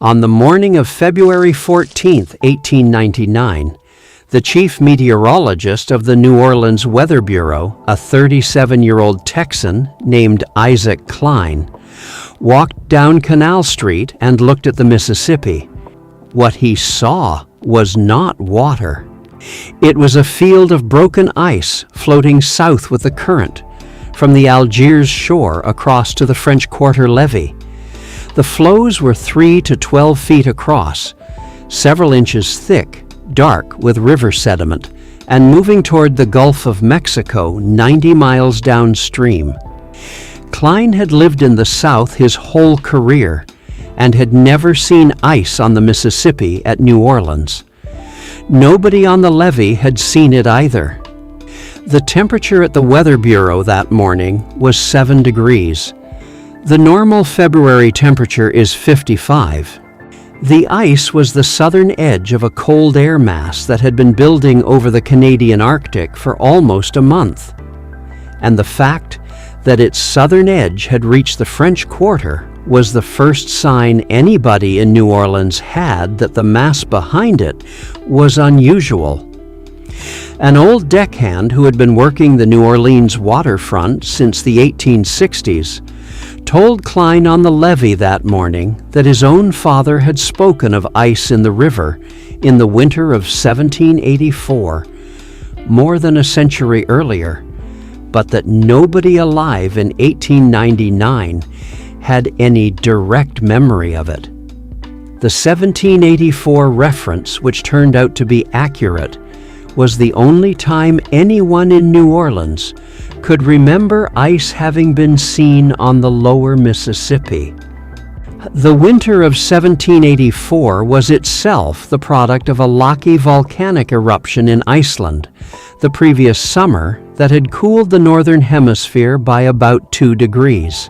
On the morning of February 14, 1899, the chief meteorologist of the New Orleans Weather Bureau, a 37-year-old Texan named Isaac Klein, walked down Canal Street and looked at the Mississippi. What he saw was not water. It was a field of broken ice floating south with the current, from the Algiers shore across to the French Quarter levee. The floes were 3 to 12 feet across, several inches thick, dark with river sediment, and moving toward the Gulf of Mexico 90 miles downstream. Klein had lived in the South his whole career and had never seen ice on the Mississippi at New Orleans. Nobody on the levee had seen it either. The temperature at the Weather Bureau that morning was 7 degrees. The normal February temperature is 55. The ice was the southern edge of a cold air mass that had been building over the Canadian Arctic for almost a month. And the fact that its southern edge had reached the French Quarter was the first sign anybody in New Orleans had that the mass behind it was unusual. An old deckhand who had been working the New Orleans waterfront since the 1860s told Klein on the levee that morning that his own father had spoken of ice in the river in the winter of 1784, more than a century earlier, but that nobody alive in 1899 had any direct memory of it. The 1784 reference, which turned out to be accurate, was the only time anyone in New Orleans could remember ice having been seen on the lower Mississippi. The winter of 1784 was itself the product of a Laki volcanic eruption in Iceland the previous summer that had cooled the northern hemisphere by about 2 degrees.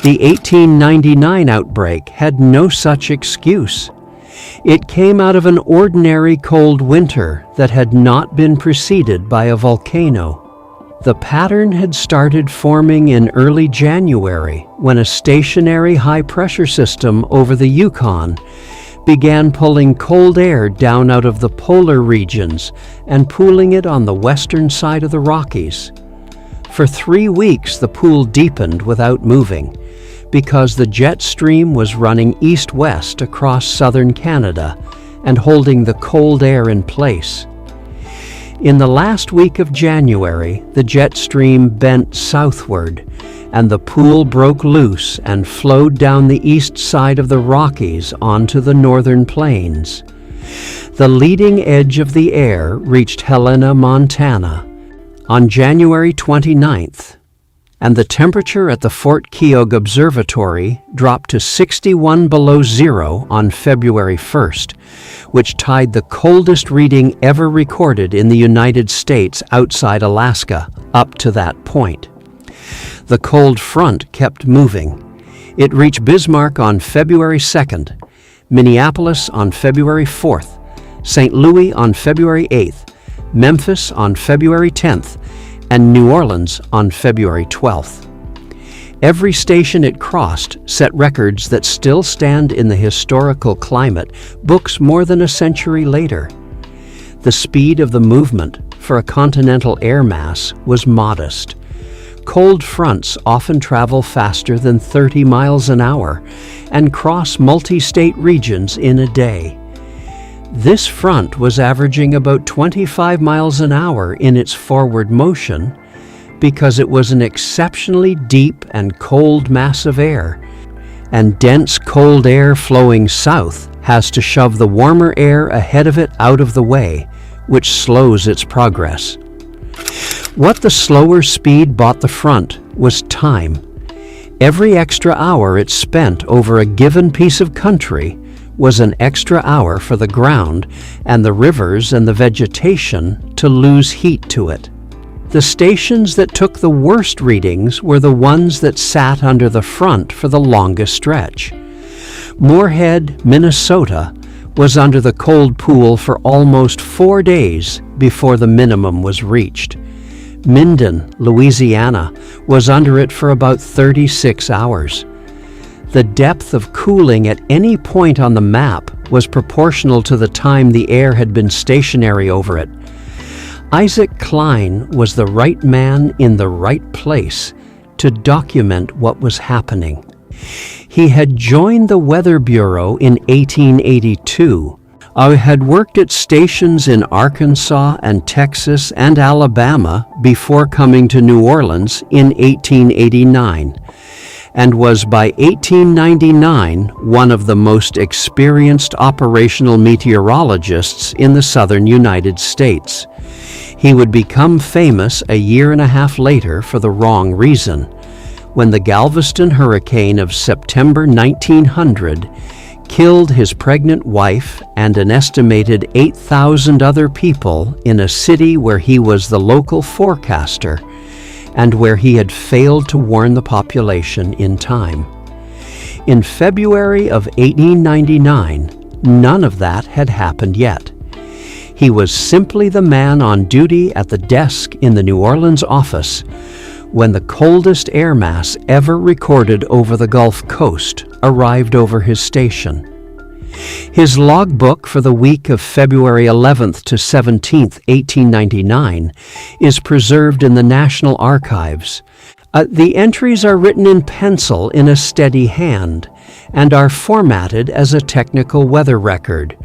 The 1899 outbreak had no such excuse. It came out of an ordinary cold winter that had not been preceded by a volcano. The pattern had started forming in early January when a stationary high-pressure system over the Yukon began pulling cold air down out of the polar regions and pooling it on the western side of the Rockies. For 3 weeks the pool deepened without moving, because the jet stream was running east-west across southern Canada and holding the cold air in place. In the last week of January, the jet stream bent southward, and the pool broke loose and flowed down the east side of the Rockies onto the northern plains. The leading edge of the air reached Helena, Montana, on January 29th, and the temperature at the Fort Keogh Observatory dropped to 61 below zero on February 1st, which tied the coldest reading ever recorded in the United States outside Alaska up to that point. The cold front kept moving. It reached Bismarck on February 2nd, Minneapolis on February 4th, St. Louis on February 8th, Memphis on February 10th, and New Orleans on February 12th. Every station it crossed set records that still stand in the historical climate books more than a century later. The speed of the movement for a continental air mass was modest. Cold fronts often travel faster than 30 miles an hour and cross multi-state regions in a day. This front was averaging about 25 miles an hour in its forward motion because it was an exceptionally deep and cold mass of air, and dense cold air flowing south has to shove the warmer air ahead of it out of the way, which slows its progress. What the slower speed bought the front was time. Every extra hour it spent over a given piece of country was an extra hour for the ground and the rivers and the vegetation to lose heat to it. The stations that took the worst readings were the ones that sat under the front for the longest stretch. Moorhead, Minnesota, was under the cold pool for almost 4 days before the minimum was reached. Minden, Louisiana, was under it for about 36 hours. The depth of cooling at any point on the map was proportional to the time the air had been stationary over it. Isaac Klein was the right man in the right place to document what was happening. He had joined the Weather Bureau in 1882. I had worked at stations in Arkansas and Texas and Alabama before coming to New Orleans in 1889, and was by 1899 one of the most experienced operational meteorologists in the southern United States. He would become famous a year and a half later for the wrong reason, when the Galveston hurricane of September 1900 killed his pregnant wife and an estimated 8,000 other people in a city where he was the local forecaster and where he had failed to warn the population in time. In February of 1899, none of that had happened yet. He was simply the man on duty at the desk in the New Orleans office when the coldest air mass ever recorded over the Gulf Coast arrived over his station. His logbook for the week of February 11th to 17th, 1899, is preserved in the National Archives. The entries are written in pencil in a steady hand and are formatted as a technical weather record,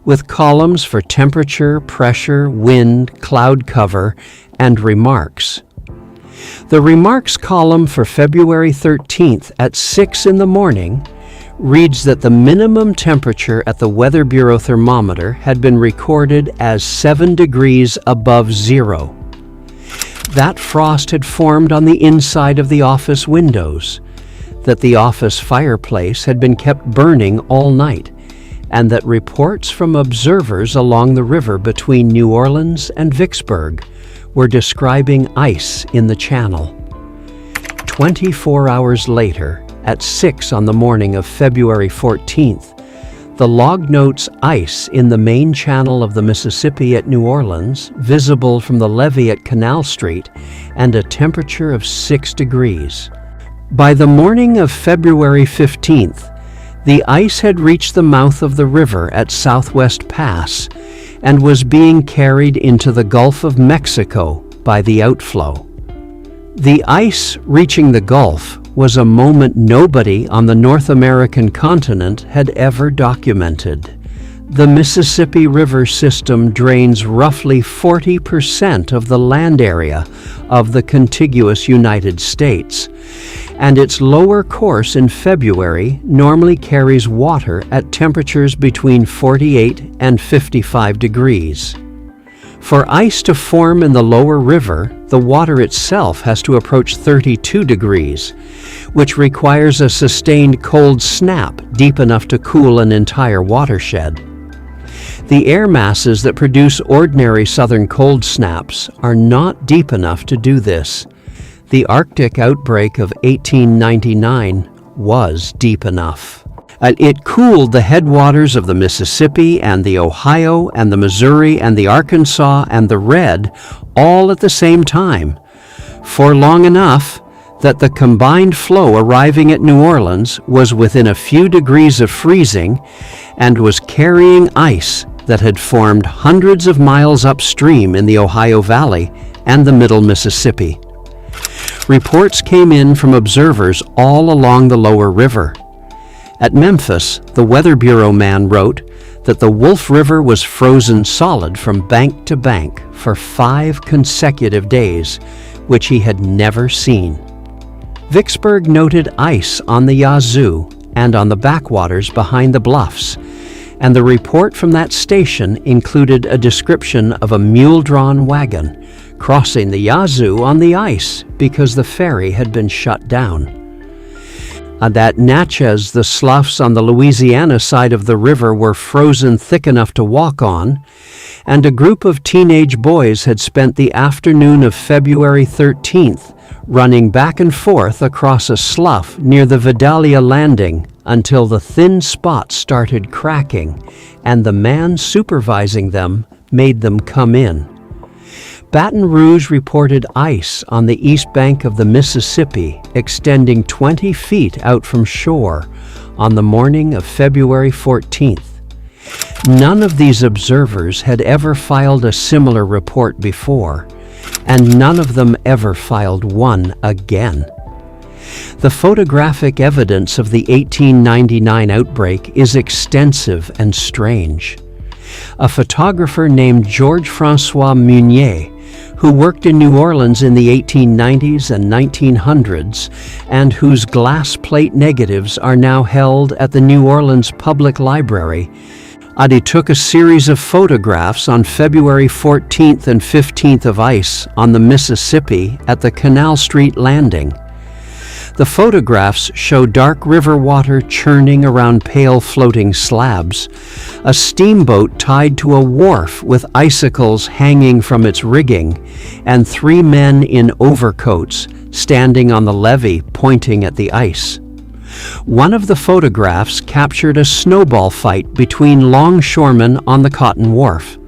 with columns for temperature, pressure, wind, cloud cover, and remarks. The remarks column for February 13th at 6 in the morning reads that the minimum temperature at the Weather Bureau thermometer had been recorded as 7 degrees above zero. That frost had formed on the inside of the office windows, that the office fireplace had been kept burning all night, and that reports from observers along the river between New Orleans and Vicksburg were describing ice in the channel. 24 hours later, at 6 on the morning of February 14th, the log notes ice in the main channel of the Mississippi at New Orleans, visible from the levee at Canal Street, and a temperature of 6 degrees. By the morning of February 15th, the ice had reached the mouth of the river at Southwest Pass and was being carried into the Gulf of Mexico by the outflow. The ice reaching the Gulf was a moment nobody on the North American continent had ever documented. The Mississippi River system drains roughly 40% of the land area of the contiguous United States, and its lower course in February normally carries water at temperatures between 48 and 55 degrees. For ice to form in the lower river, the water itself has to approach 32 degrees, which requires a sustained cold snap deep enough to cool an entire watershed. The air masses that produce ordinary southern cold snaps are not deep enough to do this. The Arctic outbreak of 1899 was deep enough. It cooled the headwaters of the Mississippi and the Ohio and the Missouri and the Arkansas and the Red all at the same time, for long enough that the combined flow arriving at New Orleans was within a few degrees of freezing and was carrying ice that had formed hundreds of miles upstream in the Ohio Valley and the Middle Mississippi. Reports came in from observers all along the lower river. At Memphis, the Weather Bureau man wrote that the Wolf River was frozen solid from bank to bank for 5 consecutive days, which he had never seen. Vicksburg noted ice on the Yazoo and on the backwaters behind the bluffs, and the report from that station included a description of a mule-drawn wagon crossing the Yazoo on the ice because the ferry had been shut down. At Natchez, the sloughs on the Louisiana side of the river were frozen thick enough to walk on, and a group of teenage boys had spent the afternoon of February 13th running back and forth across a slough near the Vidalia landing until the thin spots started cracking and the man supervising them made them come in. Baton Rouge reported ice on the east bank of the Mississippi extending 20 feet out from shore on the morning of February 14th. None of these observers had ever filed a similar report before, and none of them ever filed one again. The photographic evidence of the 1899 outbreak is extensive and strange. A photographer named Georges-François Meunier, who worked in New Orleans in the 1890s and 1900s, and whose glass plate negatives are now held at the New Orleans Public Library, took a series of photographs on February 14th and 15th of ice on the Mississippi at the Canal Street Landing. The photographs show dark river water churning around pale floating slabs, a steamboat tied to a wharf with icicles hanging from its rigging, and 3 men in overcoats standing on the levee pointing at the ice. One of the photographs captured a snowball fight between longshoremen on the cotton wharf.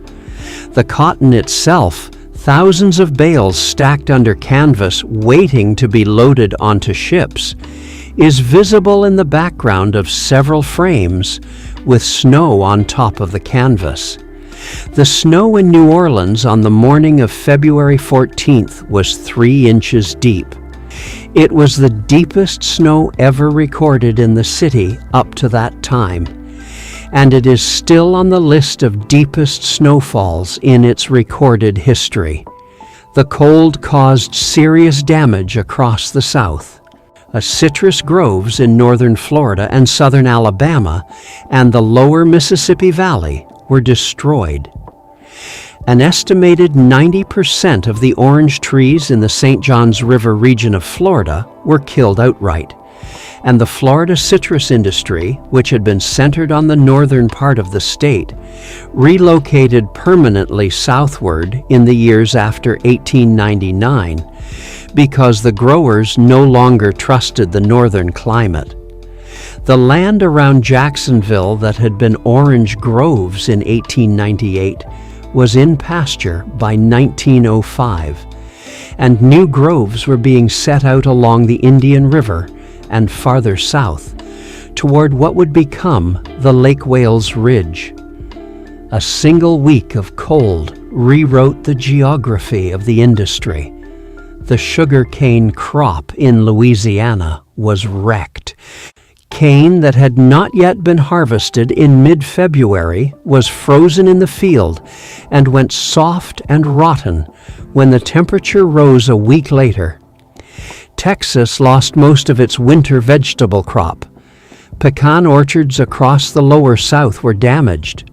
The cotton itself, thousands of bales stacked under canvas waiting to be loaded onto ships, is visible in the background of several frames with snow on top of the canvas. The snow in New Orleans on the morning of February 14th was 3 inches deep. It was the deepest snow ever recorded in the city up to that time, and it is still on the list of deepest snowfalls in its recorded history. The cold caused serious damage across the South. Citrus groves in northern Florida and southern Alabama and the lower Mississippi Valley were destroyed. An estimated 90% of the orange trees in the St. Johns River region of Florida were killed outright, and the Florida citrus industry, which had been centered on the northern part of the state, relocated permanently southward in the years after 1899 because the growers no longer trusted the northern climate. The land around Jacksonville that had been orange groves in 1898 was in pasture by 1905, and new groves were being set out along the Indian River and farther south toward what would become the Lake Wales Ridge. A single week of cold rewrote the geography of the industry. The sugar cane crop in Louisiana was wrecked. Cane that had not yet been harvested in mid-February was frozen in the field and went soft and rotten when the temperature rose a week later. Texas lost most of its winter vegetable crop. Pecan orchards across the lower South were damaged.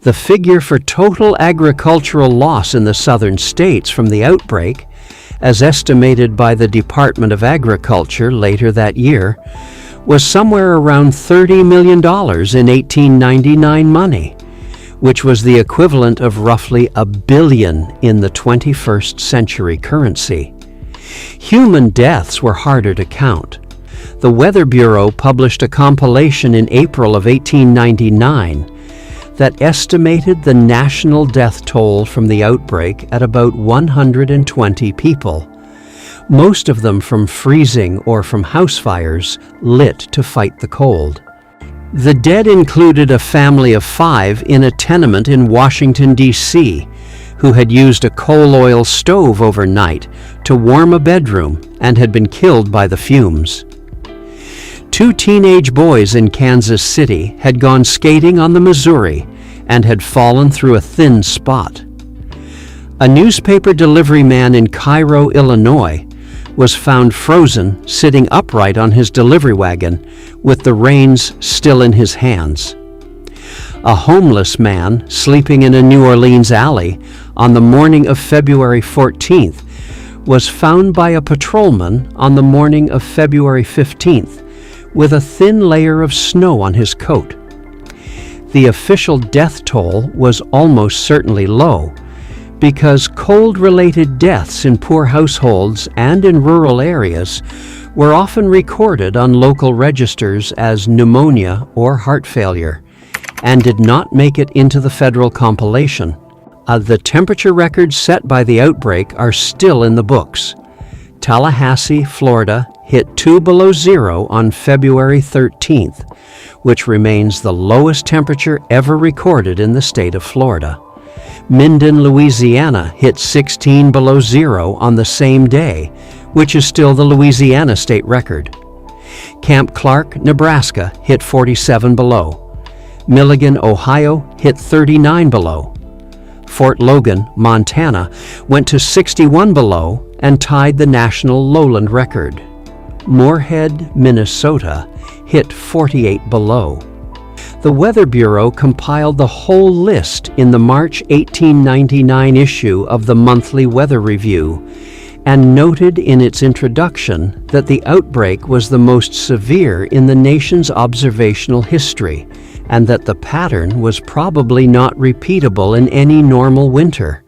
The figure for total agricultural loss in the southern states from the outbreak, as estimated by the Department of Agriculture later that year, was somewhere around $30 million in 1899 money, which was the equivalent of roughly $1 billion in the 21st century currency. Human deaths were harder to count. The Weather Bureau published a compilation in April of 1899 that estimated the national death toll from the outbreak at about 120 people, most of them from freezing or from house fires lit to fight the cold. The dead included a family of 5 in a tenement in Washington, D.C., who had used a coal oil stove overnight to warm a bedroom and had been killed by the fumes. 2 teenage boys in Kansas City had gone skating on the Missouri and had fallen through a thin spot. A newspaper delivery man in Cairo, Illinois, was found frozen, sitting upright on his delivery wagon, with the reins still in his hands. A homeless man sleeping in a New Orleans alley on the morning of February 14th was found by a patrolman on the morning of February 15th with a thin layer of snow on his coat. The official death toll was almost certainly low, because cold-related deaths in poor households and in rural areas were often recorded on local registers as pneumonia or heart failure, and did not make it into the federal compilation. The temperature records set by the outbreak are still in the books. Tallahassee, Florida, hit 2 below zero on February 13th, which remains the lowest temperature ever recorded in the state of Florida. Minden, Louisiana, hit 16 below zero on the same day, which is still the Louisiana state record. Camp Clark, Nebraska, hit 47 below. Milligan, Ohio, hit 39 below. Fort Logan, Montana, went to 61 below and tied the national lowland record. Moorhead, Minnesota, hit 48 below. The Weather Bureau compiled the whole list in the March 1899 issue of the Monthly Weather Review and noted in its introduction that the outbreak was the most severe in the nation's observational history and that the pattern was probably not repeatable in any normal winter.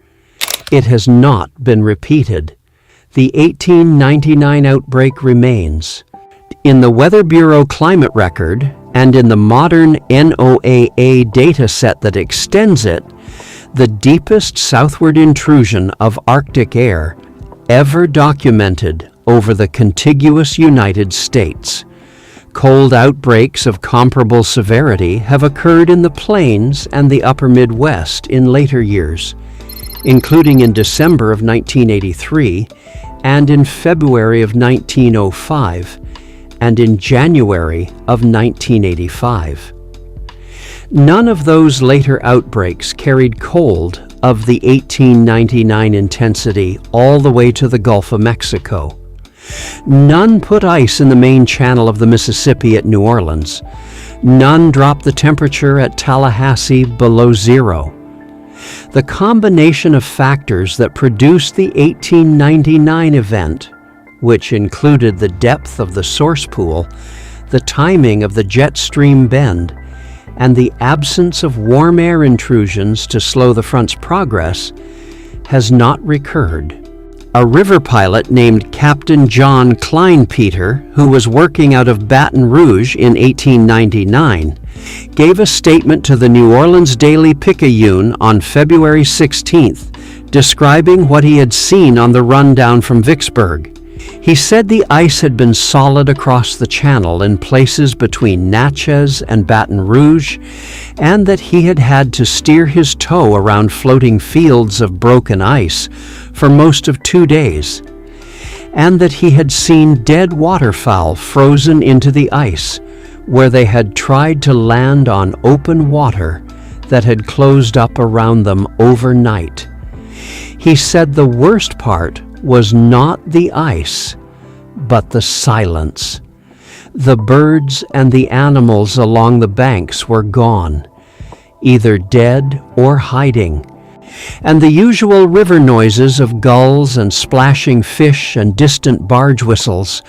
It has not been repeated. The 1899 outbreak remains. In the Weather Bureau climate record and in the modern NOAA data set that extends it, the deepest southward intrusion of Arctic air ever documented over the contiguous United States. Cold outbreaks of comparable severity have occurred in the plains and the upper Midwest in later years, including in December of 1983 and in February of 1905 and in January of 1985. None of those later outbreaks carried cold of the 1899 intensity all the way to the Gulf of Mexico. None put ice in the main channel of the Mississippi at New Orleans. None dropped the temperature at Tallahassee below zero. The combination of factors that produced the 1899 event, which included the depth of the source pool, the timing of the jet stream bend, and the absence of warm air intrusions to slow the front's progress, has not recurred. A river pilot named Captain John Kleinpeter, who was working out of Baton Rouge in 1899, gave a statement to the New Orleans Daily Picayune on February 16th, describing what he had seen on the rundown from Vicksburg. He said the ice had been solid across the channel in places between Natchez and Baton Rouge, and that he had had to steer his tow around floating fields of broken ice for most of 2 days, and that he had seen dead waterfowl frozen into the ice where they had tried to land on open water that had closed up around them overnight. He said the worst part was not the ice, but the silence. The birds and the animals along the banks were gone, either dead or hiding, and the usual river noises of gulls and splashing fish and distant barge whistles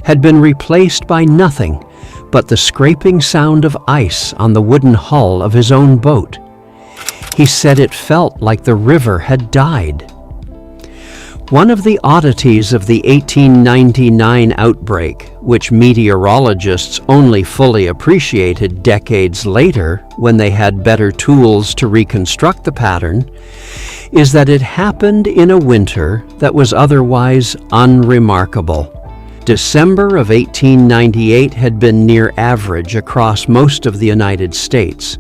had been replaced by nothing but the scraping sound of ice on the wooden hull of his own boat. He said it felt like the river had died. One of the oddities of the 1899 outbreak, which meteorologists only fully appreciated decades later when they had better tools to reconstruct the pattern, is that it happened in a winter that was otherwise unremarkable. December of 1898 had been near average across most of the United States.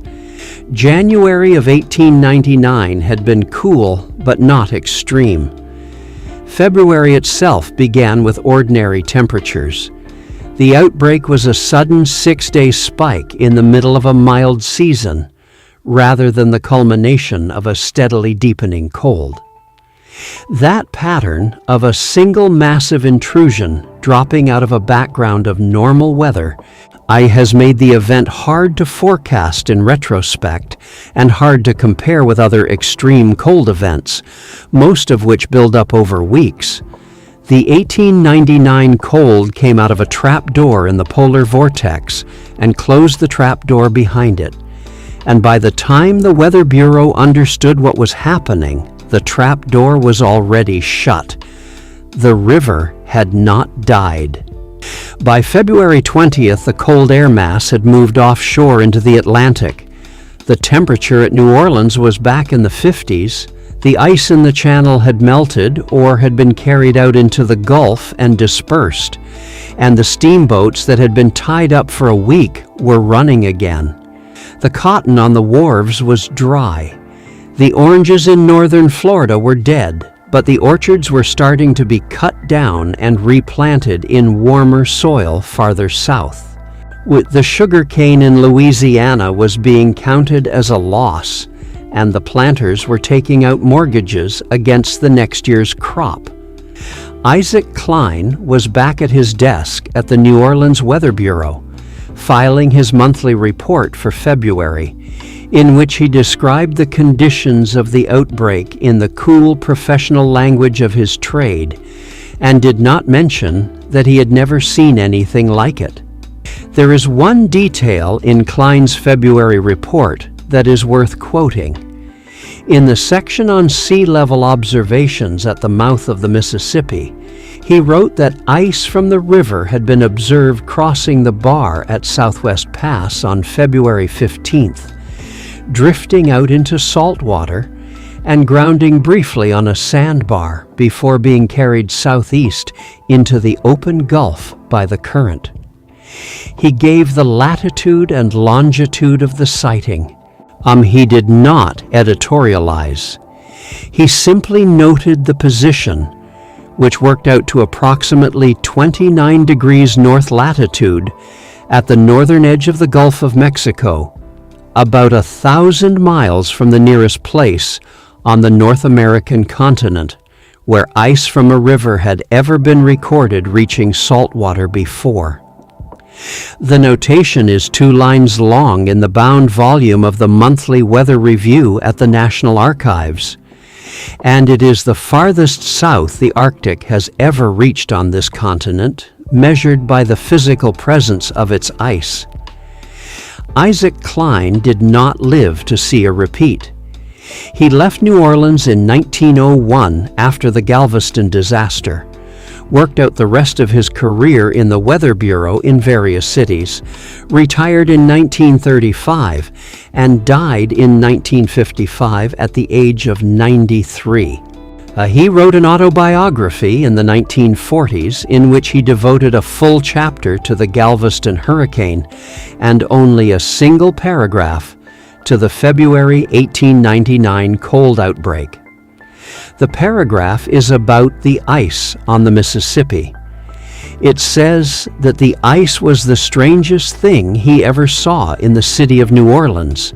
January of 1899 had been cool but not extreme. February itself began with ordinary temperatures. The outbreak was a sudden 6-day spike in the middle of a mild season, rather than the culmination of a steadily deepening cold. That pattern of a single massive intrusion dropping out of a background of normal weather has made the event hard to forecast in retrospect and hard to compare with other extreme cold events, most of which build up over weeks. The 1899 cold came out of a trap door in the polar vortex and closed the trap door behind it. And by the time the Weather Bureau understood what was happening, the trap door was already shut. The river had not died. By February 20th, the cold air mass had moved offshore into the Atlantic. The temperature at New Orleans was back in the 50s. The ice in the channel had melted or had been carried out into the Gulf and dispersed, and the steamboats that had been tied up for a week were running again. The cotton on the wharves was dry. The oranges in northern Florida were dead, but the orchards were starting to be cut down and replanted in warmer soil farther south. The sugar cane in Louisiana was being counted as a loss, and the planters were taking out mortgages against the next year's crop. Isaac Klein was back at his desk at the New Orleans Weather Bureau, filing his monthly report for February, in which he described the conditions of the outbreak in the cool professional language of his trade, and did not mention that he had never seen anything like it. There is one detail in Klein's February report that is worth quoting. In the section on sea level observations at the mouth of the Mississippi, he wrote that ice from the river had been observed crossing the bar at Southwest Pass on February 15th, drifting out into salt water and grounding briefly on a sandbar before being carried southeast into the open Gulf by the current. He gave the latitude and longitude of the sighting. He did not editorialize. He simply noted the position, which worked out to approximately 29 degrees north latitude at the northern edge of the Gulf of Mexico, about 1,000 miles from the nearest place on the North American continent, where ice from a river had ever been recorded reaching saltwater before. The notation is 2 lines long in the bound volume of the monthly weather review at the National Archives, and it is the farthest south the Arctic has ever reached on this continent, measured by the physical presence of its ice. Isaac Klein did not live to see a repeat. He left New Orleans in 1901 after the Galveston disaster, worked out the rest of his career in the Weather Bureau in various cities, retired in 1935, and died in 1955 at the age of 93. He wrote an autobiography in the 1940s in which he devoted a full chapter to the Galveston hurricane and only a single paragraph to the February 1899 cold outbreak. The paragraph is about the ice on the Mississippi. It says that the ice was the strangest thing he ever saw in the city of New Orleans,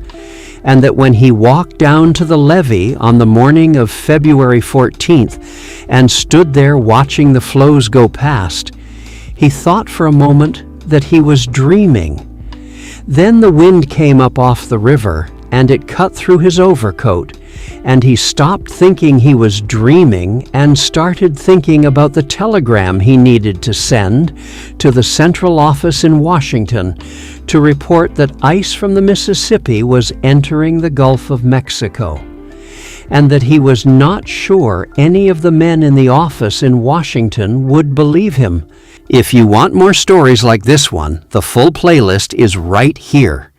and that when he walked down to the levee on the morning of February 14th and stood there watching the floes go past, he thought for a moment that he was dreaming. Then the wind came up off the river, and it cut through his overcoat, and he stopped thinking he was dreaming and started thinking about the telegram he needed to send to the central office in Washington to report that ice from the Mississippi was entering the Gulf of Mexico, and that he was not sure any of the men in the office in Washington would believe him. If you want more stories like this one, the full playlist is right here.